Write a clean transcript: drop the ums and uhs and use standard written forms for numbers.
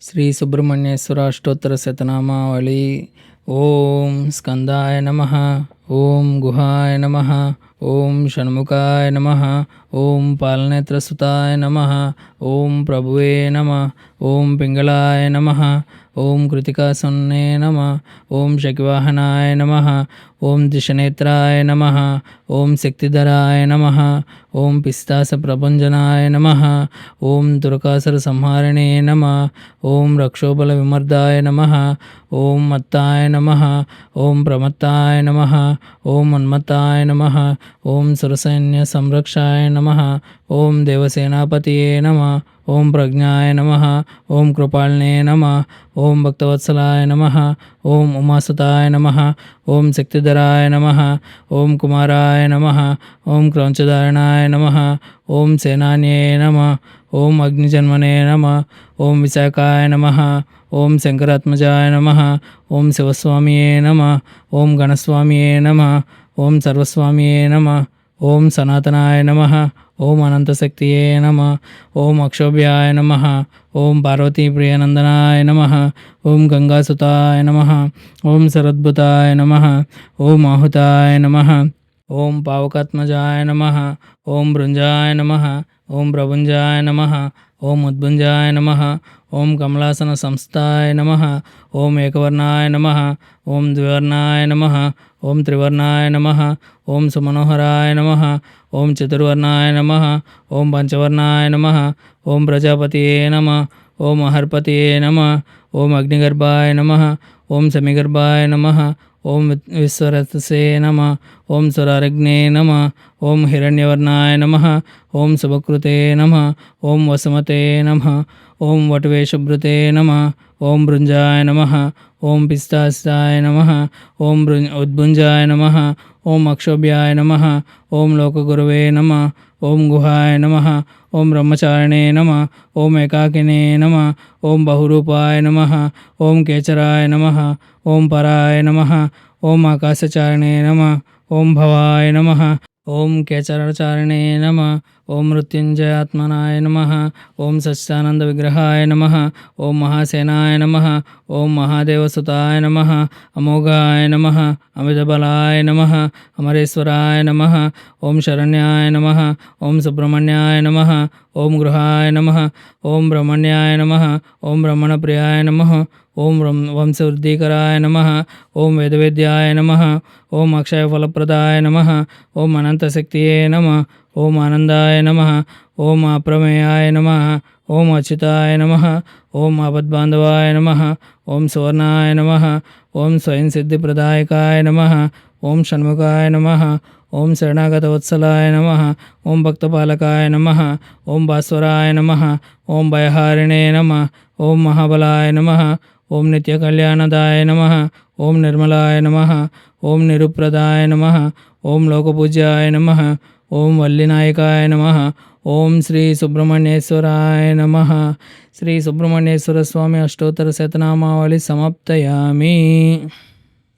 శ్రీ సుబ్రహ్మణ్యేశ్వర అష్టోత్తర శతనామావళి. ఓం స్కందాయ నమ, ఓం గుహాయ నమ, ఓం షణ్ముఖాయ నమ, ఓం పాలనేత్రసుతాయ నమ, ఓం ప్రభువే నమ, ఓం పింగళాయ నమ, ఓం కృతికాసన్నే నమ, ఓం శకివాహనాయ నమ, ఓం దిశనేత్రాయ నమ, ఓం శక్తిధరాయ నమ, ఓం పిస్తాస ప్రభంజనాయ నమ, ఓం తురకాసుర సంహారిణే నమ, ఓం రక్షోబల విమర్దాయ నమ, ఓం మత్తాయ నమ, ఓం ప్రమత్తాయ నమ, ఓం మన్మత్తాయ నమ, ఓం సురసైన్య సంరక్షాయ నమ, ఓం దేవసేనాపతియే నమ, ఓం ప్రజ్ఞాయ నమ, ఓం కృపాళనే నమ, ఓం భక్తవత్సలాయ నమ, ఓం ఉమాసుతాయ నమ, ఓం శక్తిధరాయ నమ, ఓం కుమారాయ నమ, ఓం క్రౌంచధారణాయ నమ, ఓం సేనాన్యే నమ, ఓం అగ్నిజన్మనే నమ, ఓం విశాఖాయ నమ, ఓం శంకరాత్మజాయ నమ, ఓం శివస్వామియే నమ, ఓం గణస్వామియే నమ, ఓం సర్వస్వామియే నమ, ఓం సనాతనాయ నమ, ఓం అనంతశక్తియే నమ, ఓం అక్షోభ్యాయ నమ, ఓం పార్వతీప్రియనందనాయ నమ, ఓం గంగాసుతాయ నమ, ఓం శరద్భుతాయ నమ, ఓం ఆహుతాయ నమ, ఓం పావకాత్మజాయ నమ, ఓం భృంజాయ నమ, ఓం ప్రభుంజాయ నమ, ఓం ఉద్భుంజాయ నమ, ఓం కమలాసన సంస్థాయ నమ, ఓం ఏకవర్ణాయ నమ, ఓం ద్వివర్ణాయ నమ, ఓం త్రివర్ణాయ నమ, ఓం సుమనోహరాయ నమ, ఓం చతుర్వర్ణాయ నమ, ఓం పంచవర్ణాయ నమ, ఓం ప్రజాపతియే నమ, ఓం అహర్పతియే నమ, ఓం అగ్నిగర్భాయ నమ, ఓం సమిగర్భాయ నమ, ఓం విశ్వరథసే నమ, ఓం సురారగ్నే నమ, ఓం హిరణ్యవర్ణాయ నమ, ఓం శుభకృతే నమ, ఓం వసుమతే నమ, ఓం వటువేషభృతే నమ, ఓం భృంజాయ నమ, ఓం పిస్తాస్తాయ నమ, ఓం ఉద్భుంజాయ నమ, ఓం అక్షోభ్యాయ నమ, ఓం లోకగురువే నమ, ఓం గుహాయ నమ, ఓం బ్రహ్మచారిణే నమ, ఓం ఏకాకినే నమ, ఓం బహురూపాయ నమ, ఓం కేచరాయ నమ, ఓం పరాయ నమ, ఓం ఆకాశచారిణే నమ, ఓం భవాయ నమ, ఓం కేచరచారిణే నమ, ఓం మృత్యుంజయాత్మనాయ నమ, ఓం సచ్చిదానంద విగ్రహాయ నమ, ఓం మహాసేనాయ నమ, ఓం మహాదేవసుతాయ నమ, అమోఘాయ నమ, అమితబలాయ నమ, అమరేశ్వరాయ నమ, ఓం శరణ్యాయ నమ, ఓం సుబ్రహ్మణ్యాయ నమ, ఓం గృహాయ నమ, ఓం బ్రహ్మణ్యాయ నమ, ఓం బ్రహ్మణప్రియాయ నమ, ఓం వంశవృద్ధీకరాయ నమ, ఓం వేదవేద్యాయ నమ, ఓం అక్షయఫలప్రదాయ నమ, ఓం అనంతశక్తియే నమ, ఓం ఆనందాయ నమ, ఓం అప్రమేయాయ నమ, ఓం అచ్యుతాయ నమ, ఓం ఆపద్బాంధవాయ నమ, ఓం సువర్ణాయ నమ, ఓం స్వయం సిద్ధిప్రదాయకాయ నమ, ఓం షణ్ముఖాయ నమ, ఓం శరణాగతవత్సలాయ నమ, ఓం భక్తపాలకాయ నమ, ఓం భాస్వరాయ నమ, ఓం భయహారిణే నమ, ఓం మహాబలాయ నమ, ఓం నిత్యకళ్యాణదాయ నమ, ఓం నిర్మలాయ నమ, ఓం నిరుప్రదాయ నమ, ఓం లోకపూజ్యాయ నమ, ఓం వల్లినాయకాయ నమ, ఓం శ్రీ సుబ్రహ్మణ్యేశ్వరాయ నమ. శ్రీ సుబ్రహ్మణ్యేశ్వర స్వామి అష్టోత్తర శతనామావళి సమాప్తయామి.